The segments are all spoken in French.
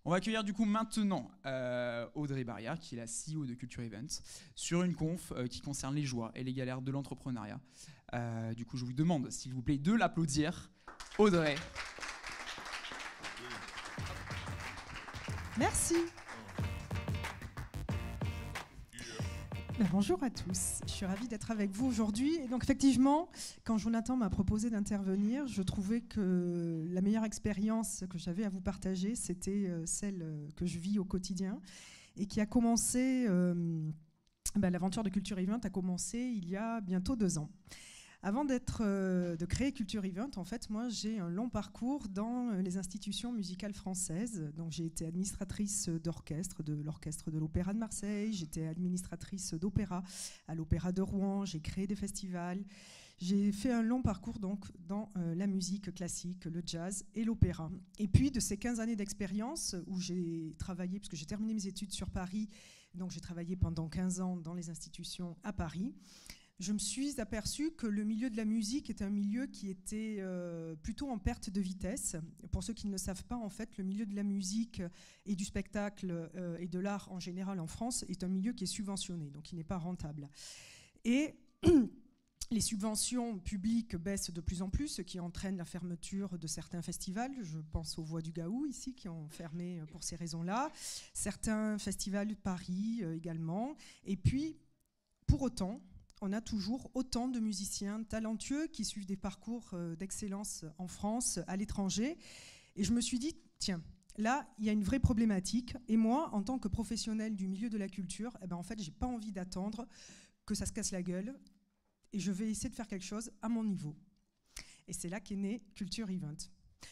On va accueillir du coup maintenant Audrey Barrière, qui est la CEO de Culture Event, sur une conf qui concerne les joies et les galères de l'entrepreneuriat. Du coup, je vous demande, s'il vous plaît, de l'applaudir. Audrey. Merci. Bonjour à tous, je suis ravie d'être avec vous aujourd'hui. Et donc effectivement, quand Jonathan m'a proposé d'intervenir, je trouvais que la meilleure expérience que j'avais à vous partager, c'était celle que je vis au quotidien et qui a commencé, l'aventure de Culture Event a commencé il y a bientôt 2 ans. Avant de créer Culture Event, en fait, moi, j'ai un long parcours dans les institutions musicales françaises. Donc, j'ai été administratrice d'orchestre, de l'Orchestre de l'Opéra de Marseille. J'étais administratrice d'opéra à l'Opéra de Rouen. J'ai créé des festivals. J'ai fait un long parcours donc, dans la musique classique, le jazz et l'opéra. Et puis, de ces 15 années d'expérience où j'ai travaillé, puisque j'ai terminé mes études sur Paris, donc j'ai travaillé pendant 15 ans dans les institutions à Paris, je me suis aperçue que le milieu de la musique est un milieu qui était plutôt en perte de vitesse. Pour ceux qui ne le savent pas, en fait, le milieu de la musique et du spectacle et de l'art en général en France est un milieu qui est subventionné, donc qui n'est pas rentable. Et les subventions publiques baissent de plus en plus, ce qui entraîne la fermeture de certains festivals. Je pense aux Voix du Gaou ici, qui ont fermé pour ces raisons-là. Certains festivals de Paris également. Et puis, pour autant, on a toujours autant de musiciens talentueux qui suivent des parcours d'excellence en France, à l'étranger. Et je me suis dit, tiens, là, il y a une vraie problématique. Et moi, en tant que professionnelle du milieu de la culture, en fait, j'ai pas envie d'attendre que ça se casse la gueule. Et je vais essayer de faire quelque chose à mon niveau. Et c'est là qu'est né Culture Event.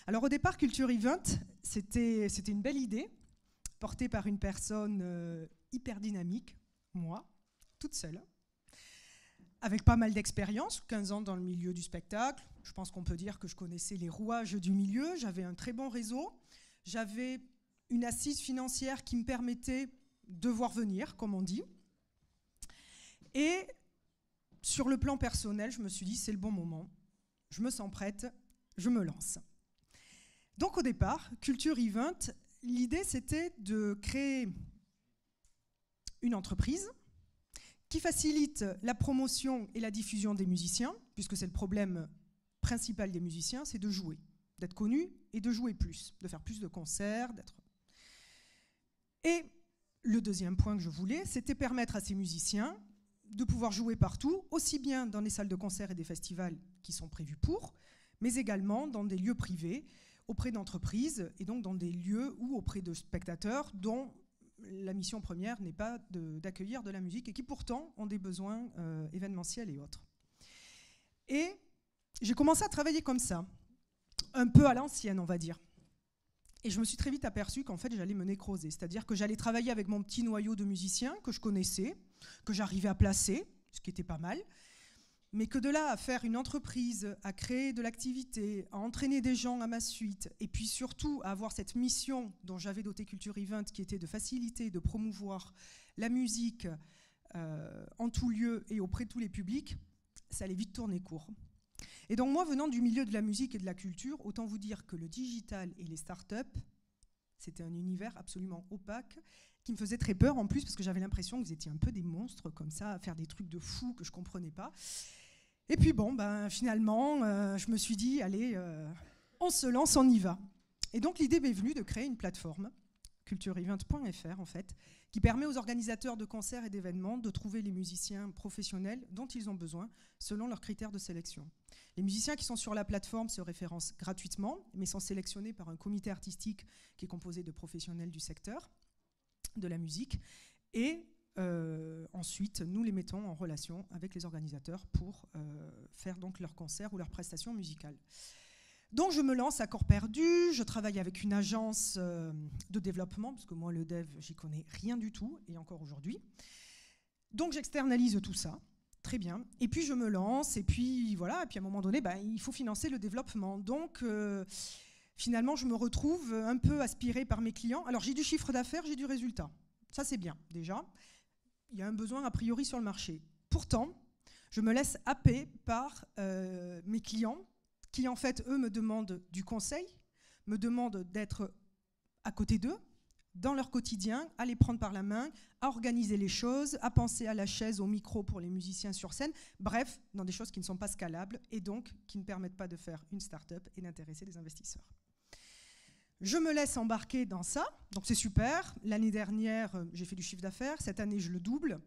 Alors au départ, Culture Event, c'était une belle idée, portée par une personne hyper dynamique, moi, toute seule, avec pas mal d'expérience, 15 ans dans le milieu du spectacle. Je pense qu'on peut dire que je connaissais les rouages du milieu. J'avais un très bon réseau. J'avais une assise financière qui me permettait de voir venir, comme on dit. Et sur le plan personnel, je me suis dit, c'est le bon moment. Je me sens prête, je me lance. Donc au départ, Culture Event, l'idée c'était de créer une entreprise qui facilite la promotion et la diffusion des musiciens, puisque c'est le problème principal des musiciens, c'est de jouer, d'être connu et de jouer plus, de faire plus de concerts, d'être... Et le deuxième point que je voulais, c'était permettre à ces musiciens de pouvoir jouer partout, aussi bien dans les salles de concert et des festivals qui sont prévus pour, mais également dans des lieux privés, auprès d'entreprises, et donc dans des lieux ou auprès de spectateurs dont la mission première n'est pas d'accueillir de la musique et qui pourtant ont des besoins événementiels et autres. Et j'ai commencé à travailler comme ça, un peu à l'ancienne, on va dire. Et je me suis très vite aperçue qu'en fait, j'allais me nécroser. C'est-à-dire que j'allais travailler avec mon petit noyau de musiciens que je connaissais, que j'arrivais à placer, ce qui était pas mal, mais que de là à faire une entreprise, à créer de l'activité, à entraîner des gens à ma suite, et puis surtout à avoir cette mission dont j'avais doté Culture Event, qui était de faciliter, de promouvoir la musique en tout lieu et auprès de tous les publics, ça allait vite tourner court. Et donc moi, venant du milieu de la musique et de la culture, autant vous dire que le digital et les startups, c'était un univers absolument opaque, qui me faisait très peur en plus, parce que j'avais l'impression que vous étiez un peu des monstres comme ça, à faire des trucs de fous que je ne comprenais pas. Et puis bon, finalement, je me suis dit, allez, on se lance, on y va. Et donc l'idée m'est venue de créer une plateforme, cultureevent.fr en fait, qui permet aux organisateurs de concerts et d'événements de trouver les musiciens professionnels dont ils ont besoin selon leurs critères de sélection. Les musiciens qui sont sur la plateforme se référencent gratuitement, mais sont sélectionnés par un comité artistique qui est composé de professionnels du secteur de la musique. Et ensuite, nous les mettons en relation avec les organisateurs pour faire donc leurs concerts ou leurs prestations musicales. Donc je me lance à corps perdu, je travaille avec une agence de développement, parce que moi le dev, j'y connais rien du tout, et encore aujourd'hui. Donc j'externalise tout ça, très bien, et puis je me lance, et puis voilà, et puis à un moment donné, il faut financer le développement. Donc finalement, je me retrouve un peu aspirée par mes clients. Alors j'ai du chiffre d'affaires, j'ai du résultat. Ça c'est bien, déjà. Il y a un besoin a priori sur le marché. Pourtant, je me laisse happer par mes clients qui, en fait, eux, me demandent du conseil, me demandent d'être à côté d'eux, dans leur quotidien, à les prendre par la main, à organiser les choses, à penser à la chaise, au micro pour les musiciens sur scène, bref, dans des choses qui ne sont pas scalables et donc qui ne permettent pas de faire une start-up et d'intéresser des investisseurs. Je me laisse embarquer dans ça, donc c'est super. L'année dernière, j'ai fait du chiffre d'affaires, cette année, je le double,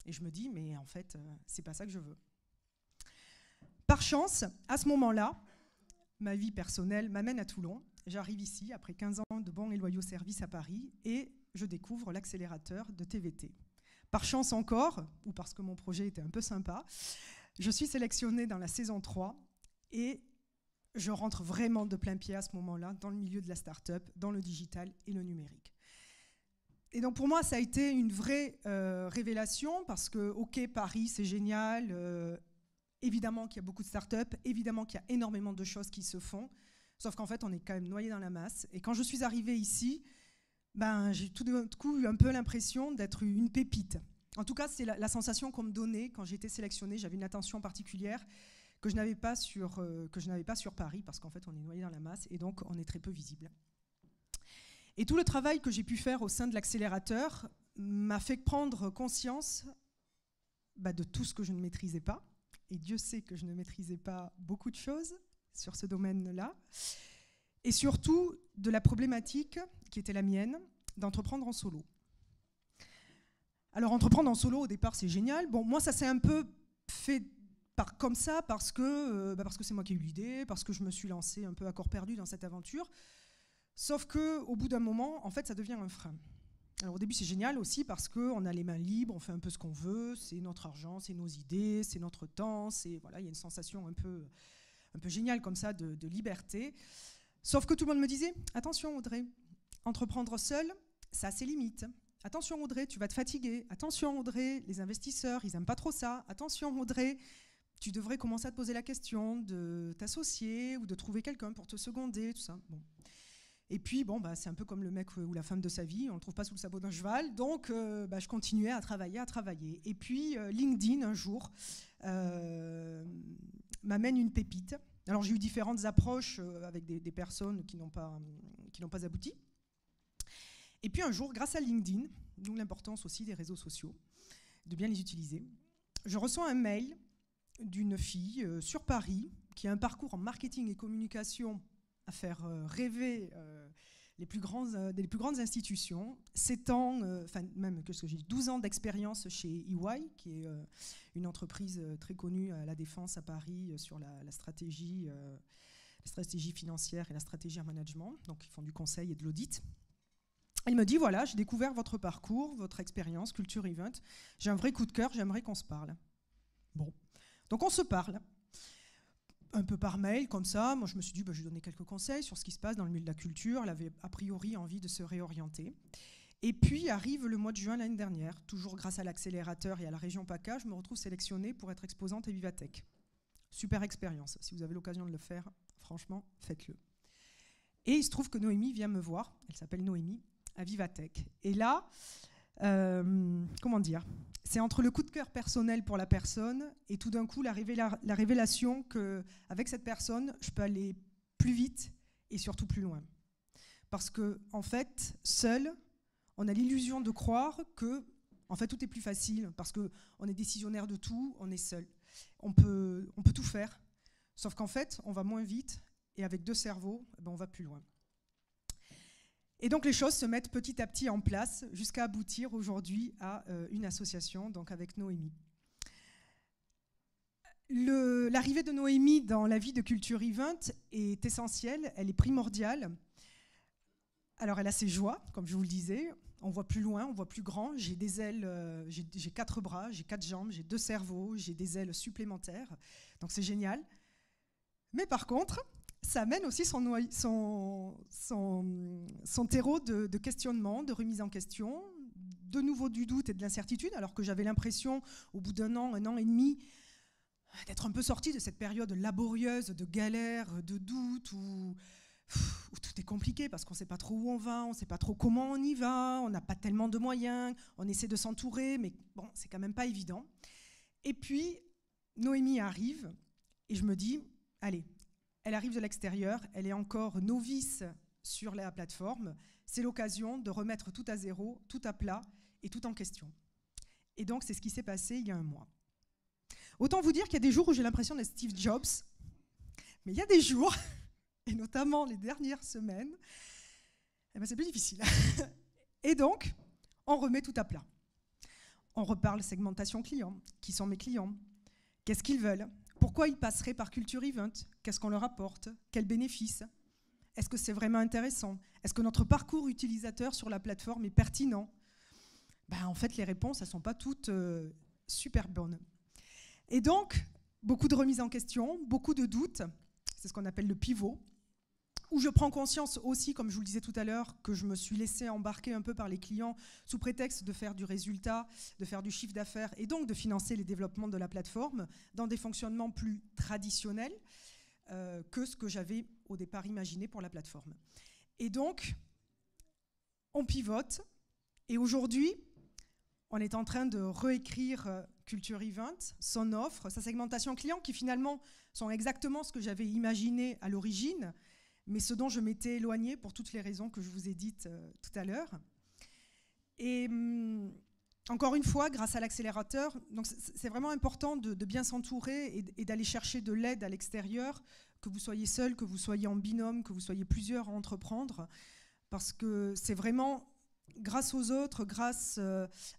et je me dis, mais en fait, c'est pas ça que je veux. Par chance, à ce moment-là, ma vie personnelle m'amène à Toulon. J'arrive ici, après 15 ans de bons et loyaux services à Paris, et je découvre l'accélérateur de TVT. Par chance encore, ou parce que mon projet était un peu sympa, je suis sélectionnée dans la saison 3, et je rentre vraiment de plein pied à ce moment-là dans le milieu de la start-up, dans le digital et le numérique. Et donc pour moi, ça a été une vraie révélation, parce que, ok, Paris, c'est génial, évidemment qu'il y a beaucoup de start-up, évidemment qu'il y a énormément de choses qui se font, sauf qu'en fait, on est quand même noyé dans la masse. Et quand je suis arrivée ici, j'ai tout d'un coup eu un peu l'impression d'être une pépite. En tout cas, c'est la sensation qu'on me donnait quand j'étais sélectionnée. J'avais une attention particulière que je n'avais pas sur Paris, parce qu'en fait, on est noyé dans la masse, et donc on est très peu visible. Et tout le travail que j'ai pu faire au sein de l'accélérateur m'a fait prendre conscience de tout ce que je ne maîtrisais pas. Et Dieu sait que je ne maîtrisais pas beaucoup de choses sur ce domaine-là. Et surtout de la problématique qui était la mienne d'entreprendre en solo. Alors entreprendre en solo, au départ, c'est génial. Bon, moi, ça s'est un peu fait comme ça parce que c'est moi qui ai eu l'idée, parce que je me suis lancée un peu à corps perdu dans cette aventure. Sauf qu'au bout d'un moment, en fait, ça devient un frein. Alors au début, c'est génial aussi parce qu'on a les mains libres, on fait un peu ce qu'on veut, c'est notre argent, c'est nos idées, c'est notre temps, voilà, il y a une sensation un peu géniale comme ça de liberté. Sauf que tout le monde me disait, attention Audrey, entreprendre seul, ça a ses limites. Attention Audrey, tu vas te fatiguer. Attention Audrey, les investisseurs, ils n'aiment pas trop ça. Attention Audrey, tu devrais commencer à te poser la question de t'associer ou de trouver quelqu'un pour te seconder, tout ça. Bon. Et puis, c'est un peu comme le mec ou la femme de sa vie, on ne le trouve pas sous le sabot d'un cheval, donc je continuais à travailler. Et puis, LinkedIn, un jour, m'amène une pépite. Alors, j'ai eu différentes approches avec des personnes qui n'ont pas abouti. Et puis, un jour, grâce à LinkedIn, d'où l'importance aussi des réseaux sociaux, de bien les utiliser, je reçois un mail d'une fille sur Paris qui a un parcours en marketing et communication à faire rêver des plus grandes institutions, 7 ans, même 12 ans d'expérience chez EY, qui est une entreprise très connue à la Défense à Paris sur la stratégie financière et la stratégie en management, donc ils font du conseil et de l'audit. Elle me dit, voilà, j'ai découvert votre parcours, votre expérience, Culture Event, j'ai un vrai coup de cœur, j'aimerais qu'on se parle. Bon, donc on se parle. Un peu par mail, comme ça. Moi, je me suis dit, je vais lui donner quelques conseils sur ce qui se passe dans le milieu de la culture. Elle avait a priori envie de se réorienter. Et puis arrive le mois de juin l'année dernière, toujours grâce à l'accélérateur et à la région PACA, je me retrouve sélectionnée pour être exposante à Vivatech. Super expérience. Si vous avez l'occasion de le faire, franchement, faites-le. Et il se trouve que Noémie vient me voir, elle s'appelle Noémie, à Vivatech. Et là, comment dire, c'est entre le coup de cœur personnel pour la personne et tout d'un coup la révélation qu'avec cette personne, je peux aller plus vite et surtout plus loin. Parce que, en fait, seul, on a l'illusion de croire que en fait, tout est plus facile parce qu'on est décisionnaire de tout, on est seul. On peut tout faire, sauf qu'en fait, on va moins vite et avec 2 cerveaux, on va plus loin. Et donc les choses se mettent petit à petit en place jusqu'à aboutir aujourd'hui à une association, donc avec Noémie. L'arrivée de Noémie dans la vie de Culture Event est essentielle, elle est primordiale. Alors elle a ses joies, comme je vous le disais, on voit plus loin, on voit plus grand, j'ai des ailes, j'ai 4 bras, j'ai 4 jambes, j'ai 2 cerveaux, j'ai des ailes supplémentaires, donc c'est génial. Mais par contre, ça amène aussi son terreau de questionnement, de remise en question, de nouveau du doute et de l'incertitude, alors que j'avais l'impression, au bout d'un an et demi, d'être un peu sortie de cette période laborieuse, de galère, de doute, où tout est compliqué parce qu'on ne sait pas trop où on va, on ne sait pas trop comment on y va, on n'a pas tellement de moyens, on essaie de s'entourer, mais bon, c'est quand même pas évident. Et puis, Noémie arrive, et je me dis, allez, elle arrive de l'extérieur, elle est encore novice sur la plateforme, c'est l'occasion de remettre tout à zéro, tout à plat et tout en question. Et donc, c'est ce qui s'est passé il y a un mois. Autant vous dire qu'il y a des jours où j'ai l'impression d'être Steve Jobs, mais il y a des jours, et notamment les dernières semaines, eh ben c'est plus difficile. Et donc, on remet tout à plat. On reparle segmentation client. Qui sont mes clients? Qu'est-ce qu'ils veulent? Pourquoi ils passeraient par Culture Event? Qu'est-ce qu'on leur apporte? Quels bénéfices? Est-ce que c'est vraiment intéressant? Est-ce que notre parcours utilisateur sur la plateforme est pertinent? Ben, en fait, les réponses, elles ne sont pas toutes super bonnes. Et donc, beaucoup de remises en question, beaucoup de doutes. C'est ce qu'on appelle le pivot, où je prends conscience aussi, comme je vous le disais tout à l'heure, que je me suis laissée embarquer un peu par les clients sous prétexte de faire du résultat, de faire du chiffre d'affaires et donc de financer les développements de la plateforme dans des fonctionnements plus traditionnels que ce que j'avais au départ imaginé pour la plateforme. Et donc, on pivote et aujourd'hui, on est en train de réécrire Culture Event, son offre, sa segmentation client qui finalement sont exactement ce que j'avais imaginé à l'origine, mais ce dont je m'étais éloignée pour toutes les raisons que je vous ai dites tout à l'heure. Et encore une fois, grâce à l'accélérateur, donc c'est vraiment important de bien s'entourer et d'aller chercher de l'aide à l'extérieur, que vous soyez seul, que vous soyez en binôme, que vous soyez plusieurs à entreprendre, parce que c'est vraiment grâce aux autres, grâce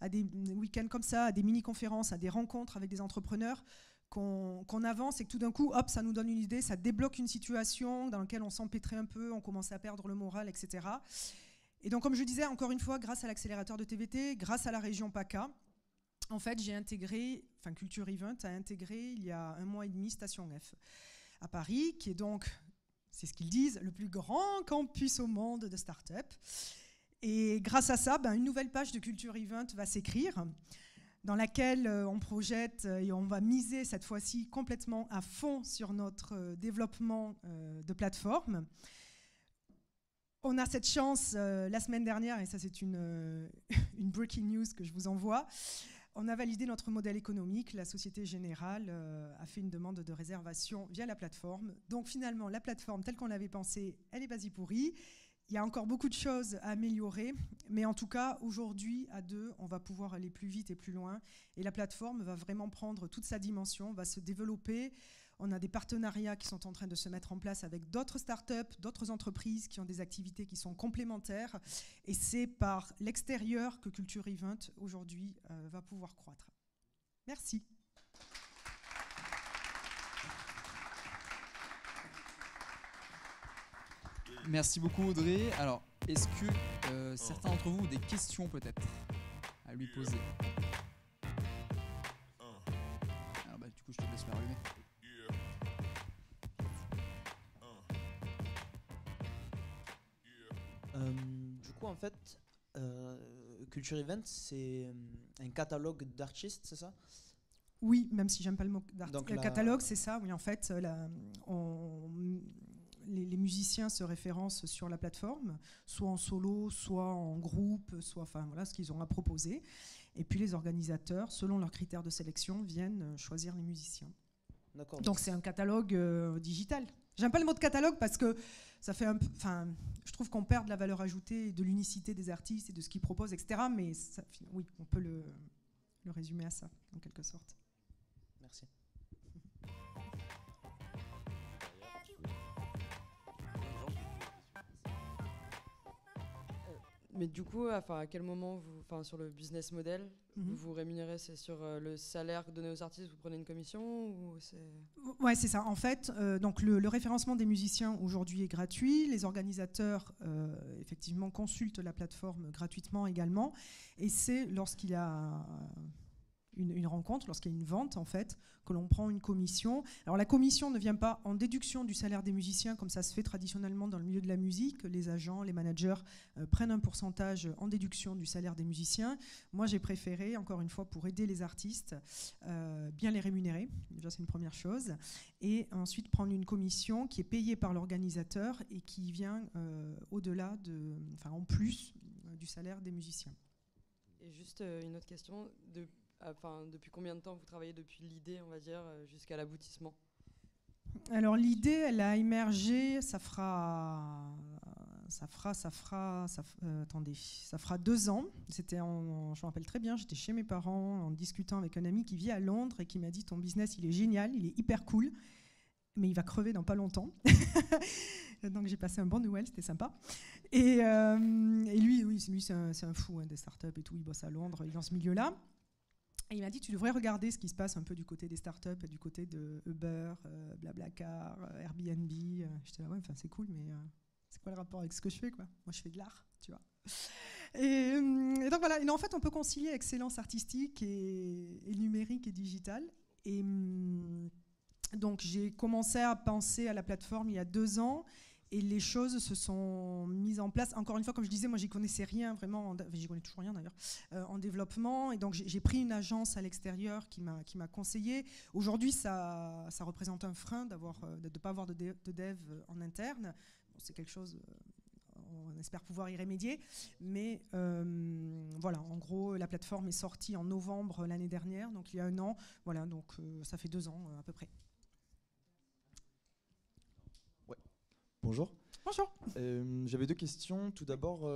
à des week-ends comme ça, à des mini-conférences, à des rencontres avec des entrepreneurs, qu'on avance et que tout d'un coup, hop, ça nous donne une idée, ça débloque une situation dans laquelle on s'empêtrait un peu, on commence à perdre le moral, etc. Et donc, comme je disais, encore une fois, grâce à l'accélérateur de TVT, grâce à la région PACA, en fait, j'ai intégré, enfin Culture Event a intégré il y a 1 mois et demi Station F à Paris, qui est donc, c'est ce qu'ils disent, le plus grand campus au monde de start-up. Et grâce à ça, une nouvelle page de Culture Event va s'écrire, dans laquelle on projette et on va miser cette fois-ci complètement à fond sur notre développement de plateforme. On a cette chance la semaine dernière, et ça c'est une breaking news que je vous envoie, on a validé notre modèle économique, la Société Générale a fait une demande de réservation via la plateforme. Donc finalement, la plateforme telle qu'on l'avait pensée, elle est pas pourrie. Il y a encore beaucoup de choses à améliorer, mais en tout cas, aujourd'hui, à deux, on va pouvoir aller plus vite et plus loin. Et la plateforme va vraiment prendre toute sa dimension, va se développer. On a des partenariats qui sont en train de se mettre en place avec d'autres startups, d'autres entreprises qui ont des activités qui sont complémentaires. Et c'est par l'extérieur que Culture Event, aujourd'hui, va pouvoir croître. Merci. Merci beaucoup Audrey. Alors, est-ce que certains d'entre vous ont des questions peut-être à lui poser? Alors du coup, je te laisse l'allumer. Du coup, en fait, Culture Event, c'est un catalogue d'artistes, c'est ça? Oui, même si j'aime pas le mot d'artiste. Le catalogue, c'est ça, oui, en fait, les musiciens se référencent sur la plateforme, soit en solo, soit en groupe, soit, enfin voilà, ce qu'ils ont à proposer. Et puis les organisateurs, selon leurs critères de sélection, viennent choisir les musiciens. D'accord. Donc c'est un catalogue digital. J'aime pas le mot de catalogue parce que ça fait un peu, enfin, je trouve qu'on perd de la valeur ajoutée, de l'unicité des artistes et de ce qu'ils proposent, etc. Mais ça, oui, on peut le résumer à ça, en quelque sorte. Merci. Mais du coup, à quel moment, sur le business model, vous vous rémunérez? C'est sur le salaire donné aux artistes, vous prenez une commission ou Ouais, c'est ça. En fait, donc le référencement des musiciens aujourd'hui est gratuit. Les organisateurs, effectivement, consultent la plateforme gratuitement également. Et c'est lorsqu'il y a une rencontre, lorsqu'il y a une vente, en fait, que l'on prend une commission. Alors la commission ne vient pas en déduction du salaire des musiciens, comme ça se fait traditionnellement dans le milieu de la musique. Les agents, les managers prennent un pourcentage en déduction du salaire des musiciens. Moi, j'ai préféré, encore une fois, pour aider les artistes, bien les rémunérer. Déjà, c'est une première chose. Et ensuite, prendre une commission qui est payée par l'organisateur et qui vient au-delà en plus du salaire des musiciens. Et juste une autre question, depuis combien de temps vous travaillez depuis l'idée, on va dire, jusqu'à l'aboutissement? Alors l'idée, elle a émergé, ça fera attendez, ça fera 2 ans. C'était je me rappelle très bien, j'étais chez mes parents en discutant avec un ami qui vit à Londres et qui m'a dit ton business il est génial, il est hyper cool, mais il va crever dans pas longtemps. Donc j'ai passé un bon Noël, c'était sympa. Et lui c'est un fou des startups et tout, il bosse à Londres, il est dans ce milieu-là. Et il m'a dit, tu devrais regarder ce qui se passe un peu du côté des startups, du côté de Uber, Blablacar, Airbnb. J'étais là, ouais, c'est cool, mais c'est quoi le rapport avec ce que je fais, quoi ? Moi, je fais de l'art, tu vois. Et donc voilà, et en fait, on peut concilier excellence artistique et numérique et digital. Et donc, j'ai commencé à penser à la plateforme il y a 2 ans. Et les choses se sont mises en place. Encore une fois, comme je disais, moi, j'y connaissais rien vraiment. J'y connais toujours rien d'ailleurs en développement. Et donc, j'ai pris une agence à l'extérieur qui m'a conseillé. Aujourd'hui, ça représente un frein de ne pas avoir de dev en interne. Bon, c'est quelque chose. On espère pouvoir y remédier. Mais voilà, en gros, la plateforme est sortie en novembre l'année dernière, donc il y a 1 an. Voilà, donc ça fait 2 ans à peu près. Bonjour. Bonjour. J'avais 2 questions. Tout d'abord,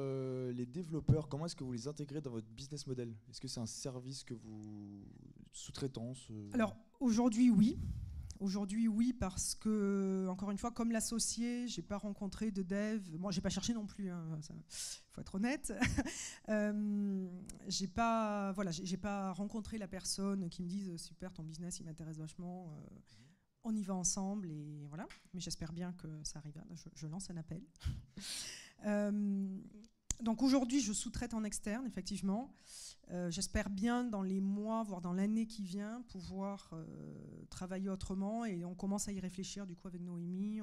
les développeurs, comment est-ce que vous les intégrez dans votre business model ? Est-ce que c'est un service que vous sous-traitance Alors, aujourd'hui, oui. Aujourd'hui, oui, parce que, encore une fois, comme l'associé, j'ai pas rencontré de dev. Moi, j'ai pas cherché non plus, faut être honnête. J'ai pas rencontré la personne qui me dise super, ton business, il m'intéresse vachement. On y va ensemble et voilà. Mais j'espère bien que ça arrivera. Je lance un appel. Donc aujourd'hui, je sous-traite en externe, effectivement. J'espère bien dans les mois, voire dans l'année qui vient, pouvoir travailler autrement. Et on commence à y réfléchir du coup avec Noémie.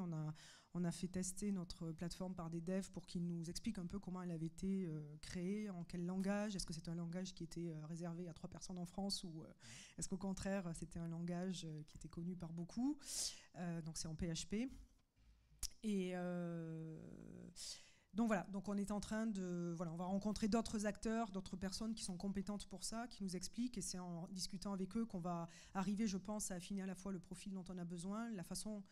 On a fait tester notre plateforme par des devs pour qu'ils nous expliquent un peu comment elle avait été créée, en quel langage. Est-ce que c'était un langage qui était réservé à 3 personnes en France ou est-ce qu'au contraire, c'était un langage qui était connu par beaucoup. Donc c'est en PHP. Et donc voilà, donc on est en train de... Voilà, on va rencontrer d'autres acteurs, d'autres personnes qui sont compétentes pour ça, qui nous expliquent, et c'est en discutant avec eux qu'on va arriver, je pense, à affiner à la fois le profil dont on a besoin, la façon...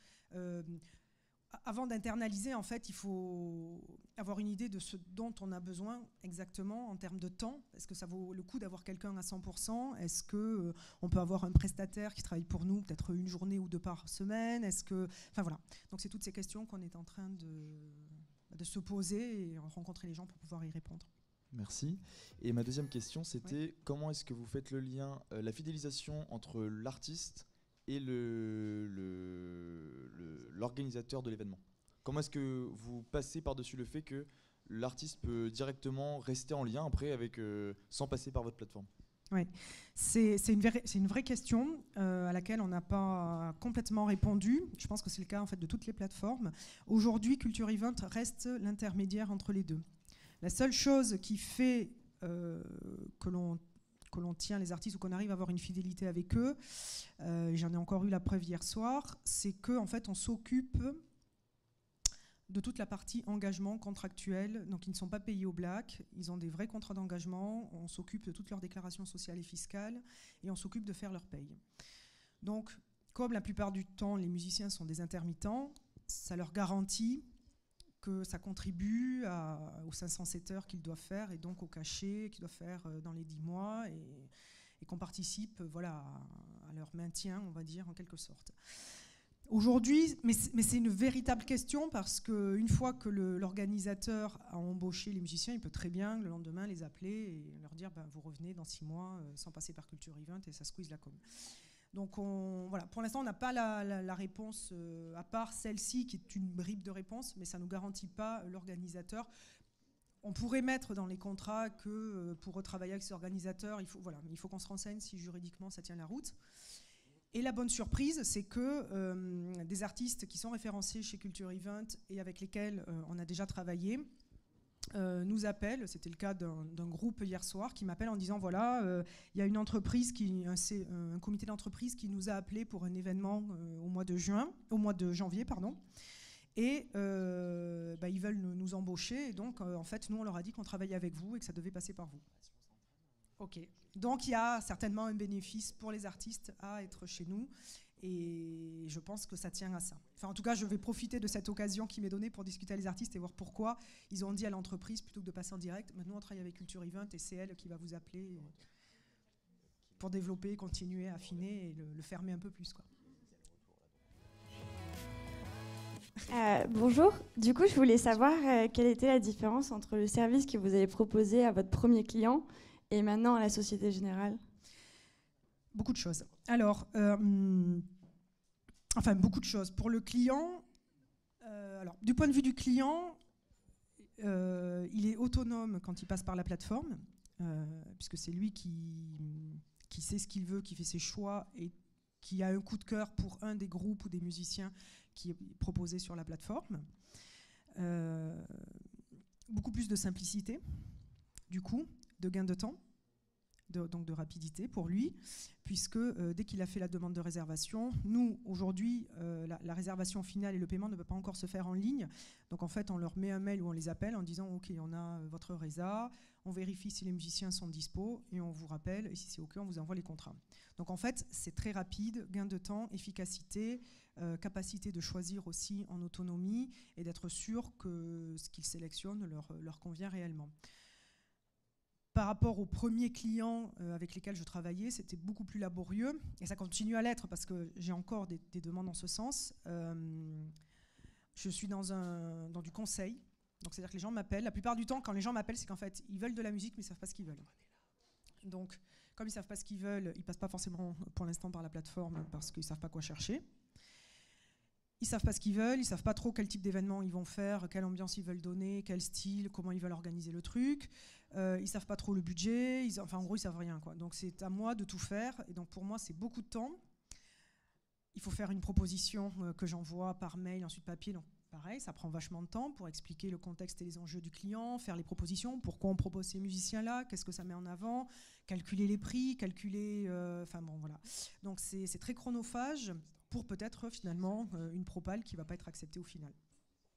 avant d'internaliser, en fait, il faut avoir une idée de ce dont on a besoin exactement en termes de temps. Est-ce que ça vaut le coup d'avoir quelqu'un à 100% ? Est-ce qu'on peut avoir un prestataire qui travaille pour nous peut-être 1 journée ou 2 par semaine ? Enfin voilà. Donc c'est toutes ces questions qu'on est en train de se poser et rencontrer les gens pour pouvoir y répondre. Merci. Et ma deuxième question, c'était comment est-ce que vous faites le lien, la fidélisation entre l'artiste et l'organisateur de l'événement. Comment est-ce que vous passez par-dessus le fait que l'artiste peut directement rester en lien après sans passer par votre plateforme ? Oui, c'est une vraie question à laquelle on n'a pas complètement répondu. Je pense que c'est le cas en fait de toutes les plateformes. Aujourd'hui, Culture Event reste l'intermédiaire entre les deux. La seule chose qui fait que l'on tient les artistes ou qu'on arrive à avoir une fidélité avec eux, j'en ai encore eu la preuve hier soir, c'est qu'en fait on s'occupe de toute la partie engagement contractuel, donc ils ne sont pas payés au black, ils ont des vrais contrats d'engagement, on s'occupe de toutes leurs déclarations sociales et fiscales et on s'occupe de faire leur paye. Donc comme la plupart du temps les musiciens sont des intermittents, ça leur garantit que ça contribue aux 507 heures qu'ils doivent faire et donc au cachet qu'ils doivent faire dans les 10 mois et qu'on participe voilà, à leur maintien, on va dire, en quelque sorte. Aujourd'hui, mais c'est une véritable question parce qu'une fois que l'organisateur a embauché les musiciens, il peut très bien le lendemain les appeler et leur dire vous revenez dans 6 mois sans passer par Culture Event et ça squeeze la com. Donc voilà, pour l'instant, on n'a pas la réponse, à part celle-ci qui est une bribe de réponse, mais ça ne nous garantit pas l'organisateur. On pourrait mettre dans les contrats que pour retravailler avec cet organisateur, il faut qu'on se renseigne si juridiquement ça tient la route. Et la bonne surprise, c'est que des artistes qui sont référencés chez Culture Event et avec lesquels on a déjà travaillé, nous appelle, c'était le cas d'un groupe hier soir, qui m'appelle en disant voilà, il y a une entreprise, un comité d'entreprise qui nous a appelé pour un événement au mois de janvier, et ils veulent nous embaucher, et donc en fait nous on leur a dit qu'on travaillait avec vous et que ça devait passer par vous. Ok, donc il y a certainement un bénéfice pour les artistes à être chez nous, Et je pense que ça tient à ça. Enfin, en tout cas, je vais profiter de cette occasion qui m'est donnée pour discuter avec les artistes et voir pourquoi ils ont dit à l'entreprise, plutôt que de passer en direct, nous on travaille avec Culture Event et c'est elle qui va vous appeler pour développer, continuer, affiner et le fermer un peu plus, quoi. Bonjour, du coup je voulais savoir quelle était la différence entre le service que vous avez proposé à votre premier client et maintenant à la Société Générale. Beaucoup de choses. Alors, beaucoup de choses. Pour le client, du point de vue du client, il est autonome quand il passe par la plateforme, puisque c'est lui qui sait ce qu'il veut, qui fait ses choix et qui a un coup de cœur pour un des groupes ou des musiciens qui est proposé sur la plateforme. Beaucoup plus de simplicité, du coup, de gain de temps, donc de rapidité pour lui, puisque dès qu'il a fait la demande de réservation, nous, aujourd'hui, la réservation finale et le paiement ne peut pas encore se faire en ligne. Donc en fait, on leur met un mail ou on les appelle en disant « Ok, on a votre résa », on vérifie si les musiciens sont dispo et on vous rappelle, et si c'est OK, on vous envoie les contrats. Donc en fait, c'est très rapide, gain de temps, efficacité, capacité de choisir aussi en autonomie et d'être sûr que ce qu'ils sélectionnent leur convient réellement. Par rapport aux premiers clients avec lesquels je travaillais, c'était beaucoup plus laborieux et ça continue à l'être parce que j'ai encore des demandes en ce sens. Je suis dans du conseil, donc c'est-à-dire que les gens m'appellent. La plupart du temps, quand les gens m'appellent, c'est qu'en fait, ils veulent de la musique mais ils ne savent pas ce qu'ils veulent. Donc, comme ils ne savent pas ce qu'ils veulent, ils ne passent pas forcément pour l'instant par la plateforme parce qu'ils ne savent pas quoi chercher. Ils ne savent pas ce qu'ils veulent, ils ne savent pas trop quel type d'événement ils vont faire, quelle ambiance ils veulent donner, quel style, comment ils veulent organiser le truc. Ils ne savent pas trop le budget, en gros, ils ne savent rien, quoi. Donc c'est à moi de tout faire. Et donc pour moi, c'est beaucoup de temps. Il faut faire une proposition que j'envoie par mail, ensuite papier. Donc pareil, ça prend vachement de temps pour expliquer le contexte et les enjeux du client, faire les propositions, pourquoi on propose ces musiciens-là, qu'est-ce que ça met en avant, calculer les prix, voilà. Donc c'est très chronophage pour peut-être finalement une propale qui ne va pas être acceptée au final.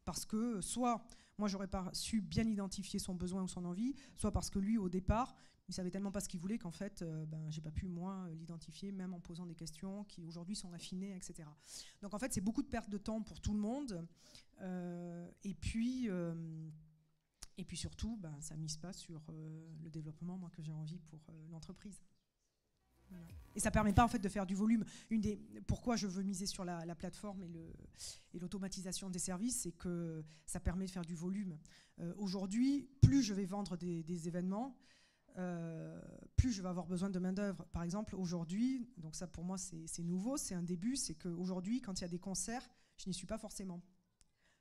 Parce que soit moi j'aurais pas su bien identifier son besoin ou son envie, soit parce que lui au départ il savait tellement pas ce qu'il voulait qu'en fait j'ai pas pu moi l'identifier même en posant des questions qui aujourd'hui sont affinées, etc. Donc en fait c'est beaucoup de perte de temps pour tout le monde et puis surtout ça mise pas sur le développement moi que j'ai envie pour l'entreprise. Voilà. Et ça ne permet pas en fait de faire du volume. Pourquoi je veux miser sur la plateforme et l'automatisation des services, c'est que ça permet de faire du volume. Aujourd'hui, plus je vais vendre des événements, plus je vais avoir besoin de main-d'œuvre. Par exemple, aujourd'hui, donc ça pour moi c'est nouveau, c'est un début, c'est qu'aujourd'hui, quand il y a des concerts, je n'y suis pas forcément.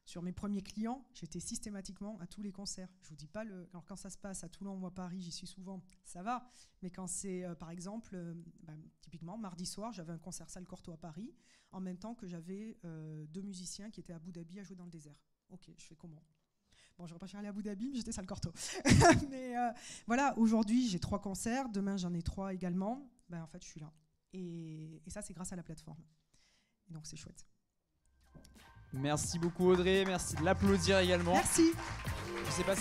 Sur mes premiers clients, j'étais systématiquement à tous les concerts. Je vous dis pas alors quand ça se passe à Toulon ou à Paris, j'y suis souvent, ça va. Mais quand c'est par exemple, typiquement mardi soir, j'avais un concert salle Corto à Paris, en même temps que j'avais 2 musiciens qui étaient à Abu Dhabi à jouer dans le désert. Ok, je fais comment ? Bon, j'aurais pas cher aller à Abu Dhabi, mais j'étais salle Corto. Mais voilà, aujourd'hui j'ai 3 concerts, demain j'en ai 3 également. En fait, je suis là. Et ça, c'est grâce à la plateforme. Et donc c'est chouette. Merci beaucoup Audrey, merci de l'applaudir également. Merci. Je sais pas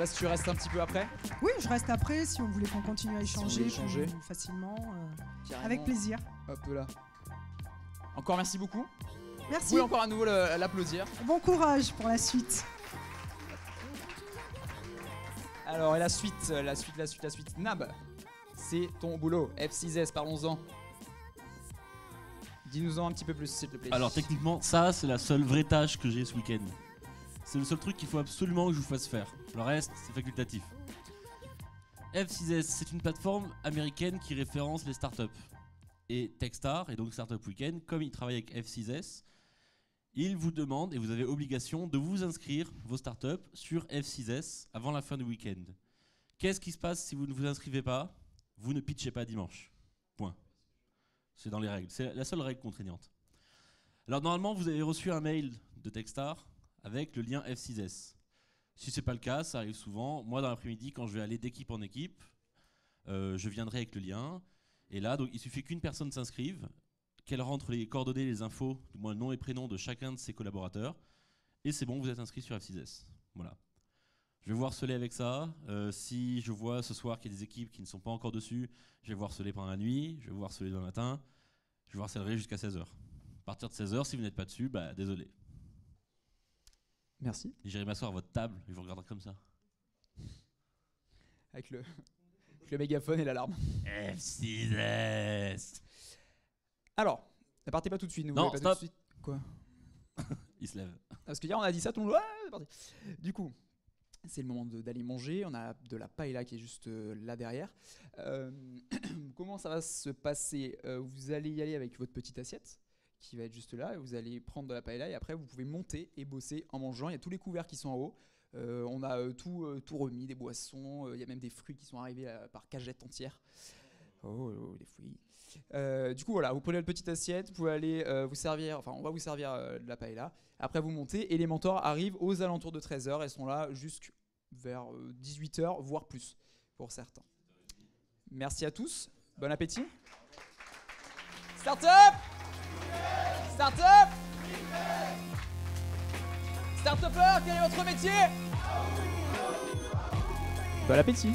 si tu restes un petit peu après. Oui, je reste après si on voulait qu'on continue à échanger plus facilement. Avec plaisir. Hop là. Encore merci beaucoup. Merci. Vous pouvez encore à nouveau l'applaudir. Bon courage pour la suite. Alors et la suite. Nab, c'est ton boulot. F6S, parlons-en. Dis-nous-en un petit peu plus, s'il te plaît. Alors techniquement, ça c'est la seule vraie tâche que j'ai ce week-end. C'est le seul truc qu'il faut absolument que je vous fasse faire. Le reste, c'est facultatif. F6S, c'est une plateforme américaine qui référence les startups. Et Techstar, et donc Startup Weekend, comme ils travaillent avec F6S, ils vous demandent, et vous avez obligation, de vous inscrire, vos startups, sur F6S avant la fin du week-end. Qu'est-ce qui se passe si vous ne vous inscrivez pas ? Vous ne pitchez pas dimanche. Point. C'est dans les règles. C'est la seule règle contraignante. Alors normalement, vous avez reçu un mail de Techstar avec le lien F6S. Si ce n'est pas le cas, ça arrive souvent. Moi, dans l'après-midi, quand je vais aller d'équipe en équipe, je viendrai avec le lien. Et là, donc, il suffit qu'une personne s'inscrive, qu'elle rentre les coordonnées, les infos, du moins le nom et prénom de chacun de ses collaborateurs. Et c'est bon, vous êtes inscrit sur F6S. Voilà. Je vais vous harceler avec ça. Si je vois ce soir qu'il y a des équipes qui ne sont pas encore dessus, je vais vous harceler pendant la nuit, je vais vous harceler le matin. Je vous harcèlerai jusqu'à 16h. À partir de 16h, si vous n'êtes pas dessus, bah désolé. Merci. J'irai m'asseoir à votre table et je vous regarderai comme ça. Avec le mégaphone et l'alarme. F6S. Alors, ne partez pas tout de suite. Ne Non, voulez pas stop. tout de suite. Quoi? Il se lève. Parce que hier on a dit ça, tout le monde. Ouais, c'est parti. Du coup, c'est le moment d'aller manger. On a de la paella qui est juste là derrière. Comment ça va se passer? Vous allez y aller avec votre petite assiette qui va être juste là. Vous allez prendre de la paella et après vous pouvez monter et bosser en mangeant. Il y a tous les couverts qui sont en haut. On a tout remis, des boissons. Il y a même des fruits qui sont arrivés par cagette entière. Oh, les fruits. Du coup, voilà, vous prenez votre petite assiette, vous pouvez aller vous servir, enfin, on va vous servir de la paella. Après, vous montez et les mentors arrivent aux alentours de 13h. Elles sont là jusqu'à vers 18h, voire plus pour certains. Merci à tous. Bon appétit. Start up! Start up! Start-upper, quel est votre métier? Bon appétit.